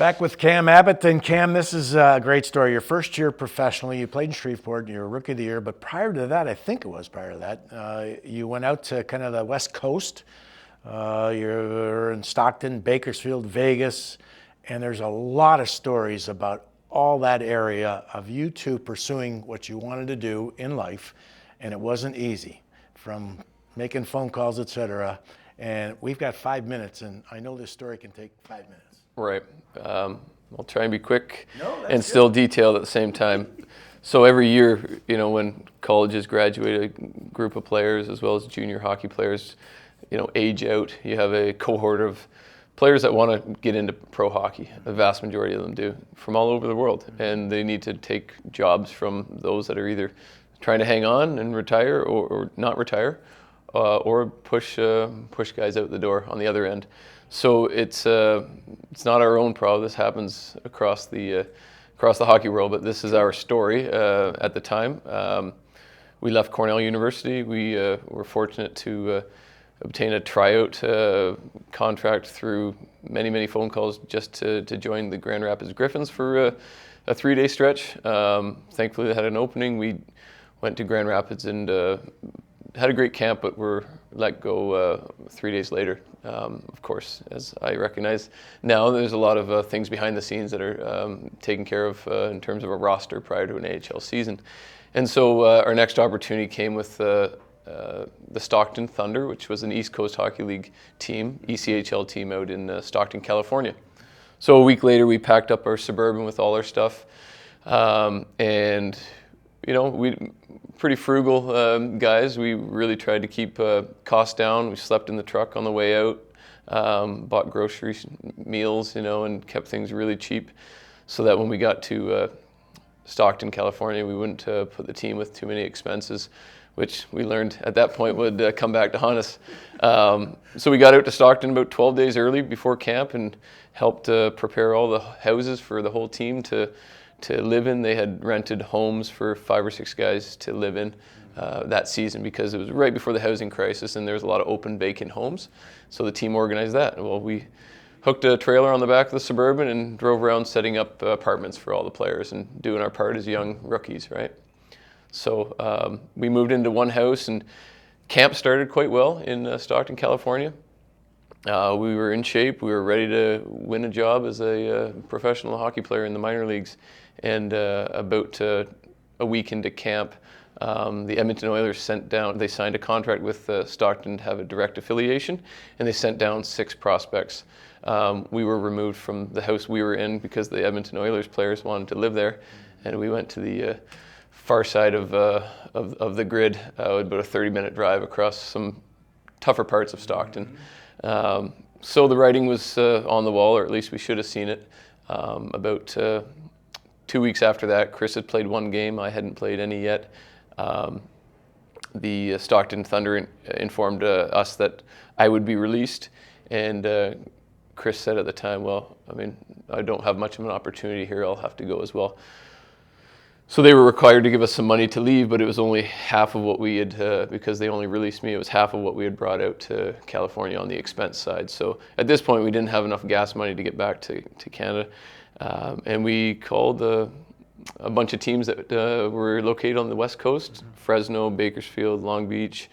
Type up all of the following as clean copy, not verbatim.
Back with Cam Abbott. And Cam, this is a great story. Your first year professionally, you played in Shreveport, and you were Rookie of the Year. But prior to that, I think it was prior to that, you went out to kind of the West Coast. You're in Stockton, Bakersfield, Vegas, and there's a lot of stories about all that area of you two pursuing what you wanted to do in life, and it wasn't easy, from making phone calls, etc. And we've got 5 minutes, and I know this story can take 5 minutes. Right. I'll try and be quick and still detailed at the same time. So every year, when colleges graduate a group of players as well as junior hockey players, age out, you have a cohort of players that want to get into pro hockey. The vast majority of them do, from all over the world. And they need to take jobs from those that are either trying to hang on and retire or not retire, or push guys out the door on the other end. So it's not our own problem. This happens across the hockey world, but this is our story at the time. We left Cornell University. We were fortunate to obtain a tryout contract through many phone calls just to join the Grand Rapids Griffins for a 3-day stretch. Thankfully, they had an opening. We went to Grand Rapids and had a great camp, but were let go 3 days later. Of course, as I recognize now, there's a lot of things behind the scenes that are taken care of in terms of a roster prior to an AHL season. And so our next opportunity came with the Stockton Thunder, which was an East Coast Hockey League team, ECHL team out in Stockton, California. So a week later, we packed up our Suburban with all our stuff, and we pretty frugal guys. We really tried to keep costs down. We slept in the truck on the way out, bought grocery meals, and kept things really cheap, so that when we got to Stockton, California, we wouldn't put the team with too many expenses, which we learned at that point would come back to haunt us. So we got out to Stockton about 12 days early before camp and helped prepare all the houses for the whole team to live in. They had rented homes for 5 or 6 guys to live in that season, because it was right before the housing crisis and there was a lot of open vacant homes. So the team organized that. Well, we hooked a trailer on the back of the Suburban and drove around setting up apartments for all the players and doing our part as young rookies, right? So we moved into one house, and camp started quite well in Stockton, California. We were in shape. We were ready to win a job as a professional hockey player in the minor leagues. And about a week into camp, the Edmonton Oilers they signed a contract with Stockton to have a direct affiliation, and they sent down 6 prospects. We were removed from the house we were in because the Edmonton Oilers players wanted to live there, and we went to the far side of the grid, about a 30-minute drive across some tougher parts of Stockton. So the writing was on the wall, or at least we should have seen it. About 2 weeks after that, Chris had played 1 game. I hadn't played any yet. The Stockton Thunder informed us that I would be released, and Chris said at the time, well, I don't have much of an opportunity here. I'll have to go as well. So they were required to give us some money to leave, but it was only half of what we had, because they only released me, it was half of what we had brought out to California on the expense side. So at this point, we didn't have enough gas money to get back to Canada. And we called a bunch of teams that were located on the West Coast, Fresno, Bakersfield, Long Beach,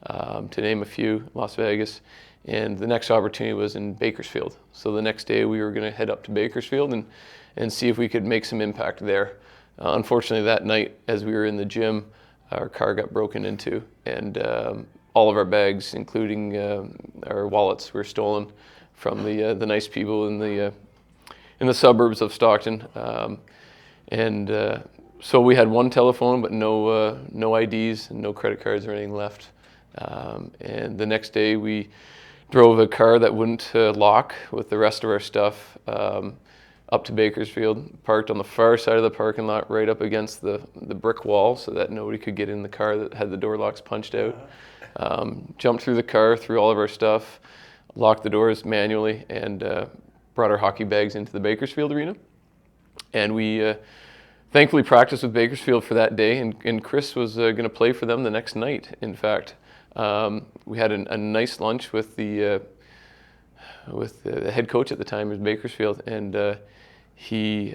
to name a few, Las Vegas. And the next opportunity was in Bakersfield. So the next day we were going to head up to Bakersfield and see if we could make some impact there. Unfortunately, that night, as we were in the gym, our car got broken into, and all of our bags, including our wallets, were stolen from the nice people in the suburbs of Stockton. So we had 1 telephone, but no IDs and no credit cards or anything left. And the next day, we drove a car that wouldn't lock with the rest of our stuff up to Bakersfield, parked on the far side of the parking lot, right up against the brick wall, so that nobody could get in the car that had the door locks punched out. Jumped through the car, threw all of our stuff, locked the doors manually, and brought our hockey bags into the Bakersfield arena. And we thankfully practiced with Bakersfield for that day, and Chris was going to play for them the next night, in fact. We had a nice lunch with the the head coach at the time, was Bakersfield, and he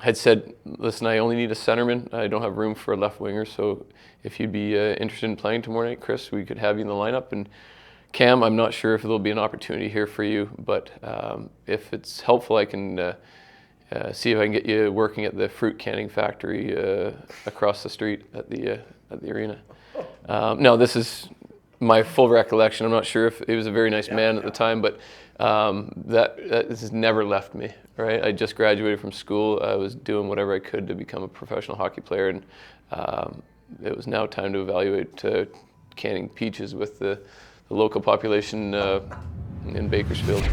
had said, "Listen, I only need a centerman. I don't have room for a left winger. So if you'd be interested in playing tomorrow night, Chris, we could have you in the lineup. And Cam, I'm not sure if there'll be an opportunity here for you, but if it's helpful, I can see if I can get you working at the fruit canning factory across the street at the arena." Now, this is my full recollection. I'm not sure if he was a very nice man at the time, but that has never left me. Right, I just graduated from school. I was doing whatever I could to become a professional hockey player, and it was now time to evaluate canning peaches with the local population in Bakersfield.